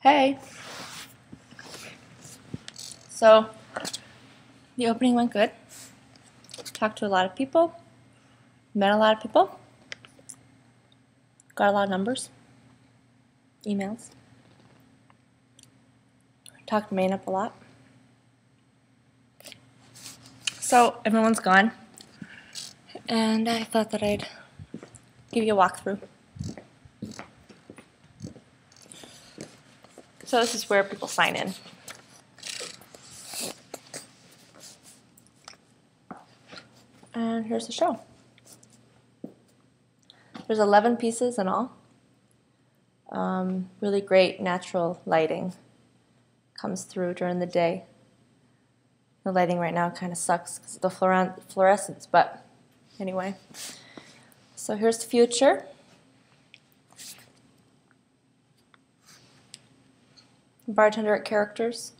Hey. So, the opening went good. Talked to a lot of people. Met a lot of people. Got a lot of numbers. Emails. Talked to Maine up a lot. So, everyone's gone. And I thought that I'd give you a walkthrough. So this is where people sign in. And here's the show. There's 11 pieces in all. Really great natural lighting comes through during the day. The lighting right now kind of sucks because of the fluorescence, but anyway. So here's the future. Bartender at characters.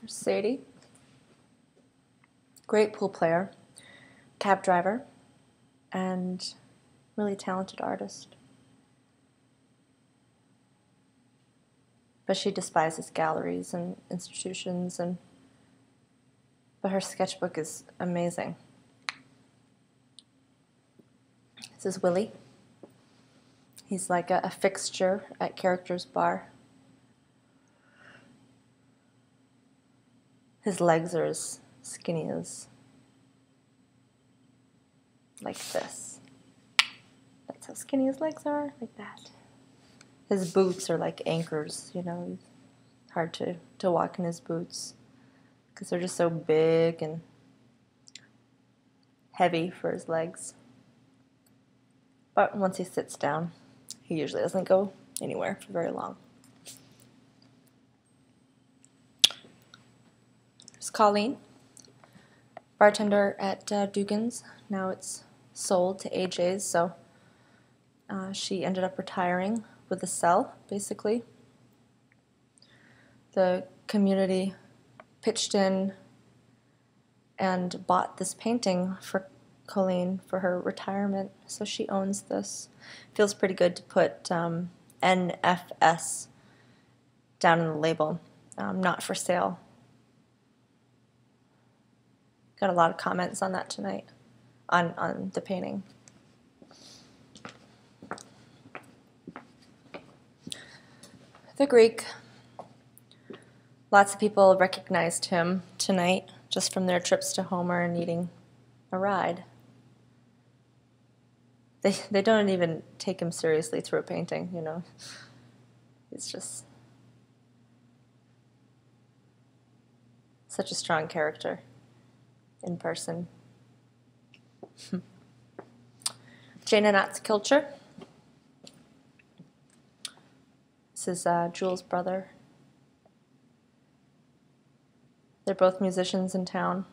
There's Sadie. Great pool player, cab driver, and really talented artist. But she despises galleries and institutions, but her sketchbook is amazing. This is Willie. He's like a fixture at Characters Bar. His legs are as skinny as like this. That's how skinny his legs are, like that. His boots are like anchors, you know. It's hard to walk in his boots because they're just so big and heavy for his legs. But once he sits down, he usually doesn't go anywhere for very long. There's Colleen, bartender at Dugan's. Now it's sold to AJ's, so she ended up retiring with a cell, basically. The community pitched in and bought this painting for Colleen for her retirement, so she owns this. Feels pretty good to put NFS down in the label, not for sale. Got a lot of comments on that tonight, on the painting. The Greek. Lots of people recognized him tonight just from their trips to Homer and needing a ride. They don't even take him seriously through a painting, you know. It's just such a strong character in person. Jane and Nat's Kilcher. This is Jules' brother. They're both musicians in town.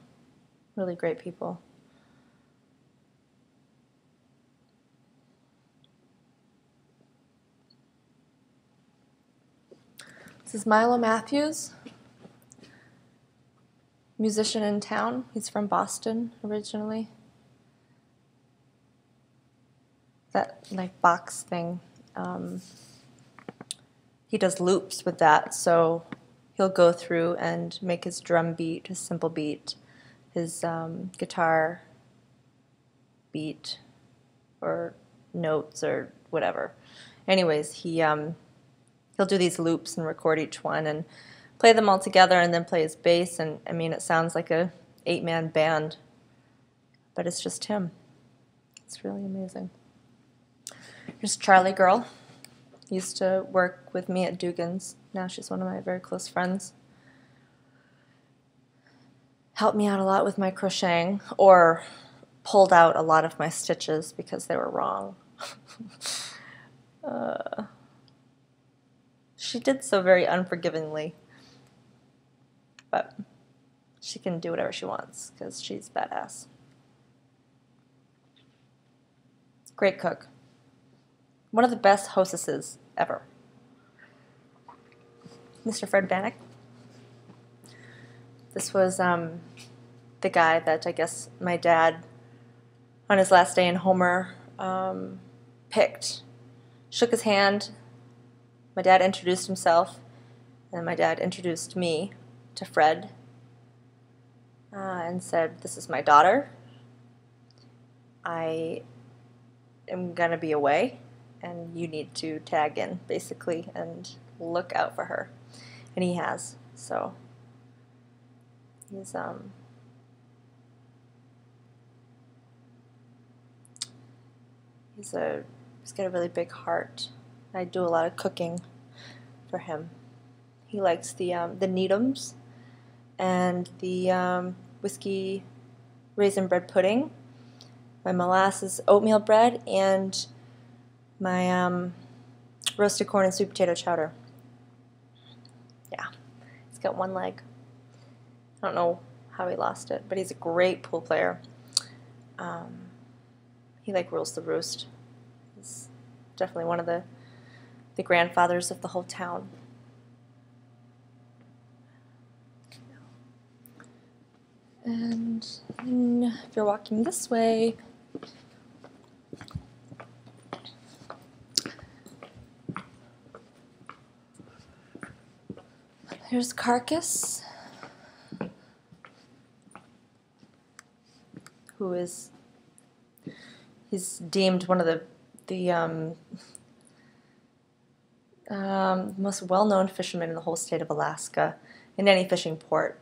Really great people. This is Milo Matthews, musician in town. He's from Boston originally. That like box thing. He does loops with that, so he'll go through and make his drum beat, his simple beat, his guitar beat, or notes or whatever. Anyways, he'll do these loops and record each one and play them all together and then play his bass. And I mean, it sounds like a 8-man band, but it's just him. It's really amazing. Here's Charlie Girl. Used to work with me at Dugan's. Now she's one of my very close friends. Helped me out a lot with my crocheting, or pulled out a lot of my stitches because they were wrong. She did so very unforgivingly, but she can do whatever she wants because she's badass. Great cook. One of the best hostesses ever. Mr. Fred Bannock. This was the the guy that I guess my dad, on his last day in Homer, picked. Shook his hand. My dad introduced himself, and my dad introduced me to Fred and said, "This is my daughter. I am going to be away, and you need to tag in, basically, and look out for her." And he has. So he's he's got a really big heart. I do a lot of cooking for him. He likes the Needhams and the whiskey raisin bread pudding, my molasses oatmeal bread, and my roasted corn and sweet potato chowder. Yeah, he's got one leg. I don't know how he lost it, but he's a great pool player. He rules the roost. He's definitely one of the grandfathers of the whole town. And if you're walking this way, here's Carcass, who is, he's deemed one of the most well-known fishermen in the whole state of Alaska. In any fishing port,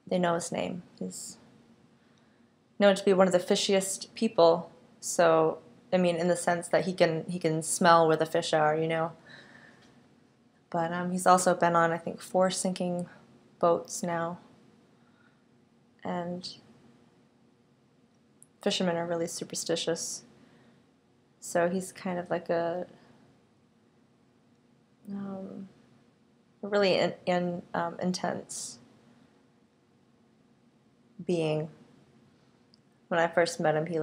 they know his name. He's known to be one of the fishiest people. So, I mean, in the sense that he can smell where the fish are, you know. But he's also been on, I think, 4 sinking boats now. And fishermen are really superstitious. So he's kind of like a really intense being. When I first met him, he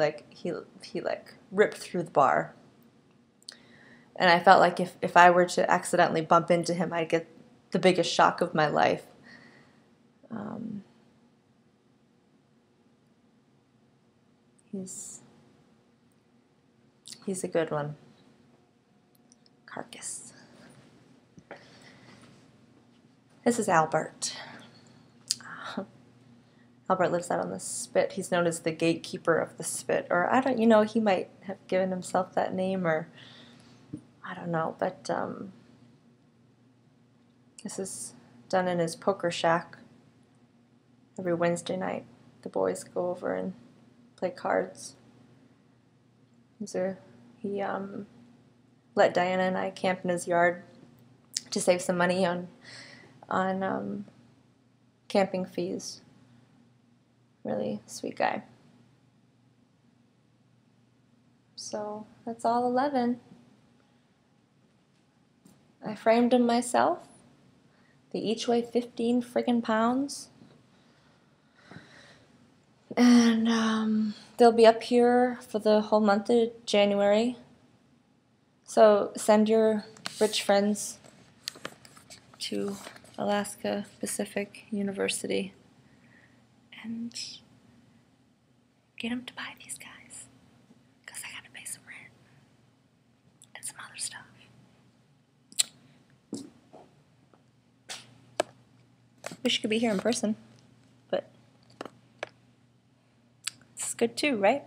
ripped through the bar. And I felt like if I were to accidentally bump into him, I'd get the biggest shock of my life. He's a good one. Carcass. This is Albert. Albert lives out on the spit. He's known as the gatekeeper of the spit. Or I don't, he might have given himself that name, or I don't know. But this is done in his poker shack. Every Wednesday night, the boys go over and play cards. He let Diana and I camp in his yard to save some money on camping fees. Really sweet guy. So that's all 11. I framed them myself. They each weigh 15 friggin' pounds. And they'll be up here for the whole month of January. So send your rich friends to Alaska Pacific University and get them to buy these guys, because I gotta pay some rent and some other stuff. Wish you could be here in person, but it's good too, right?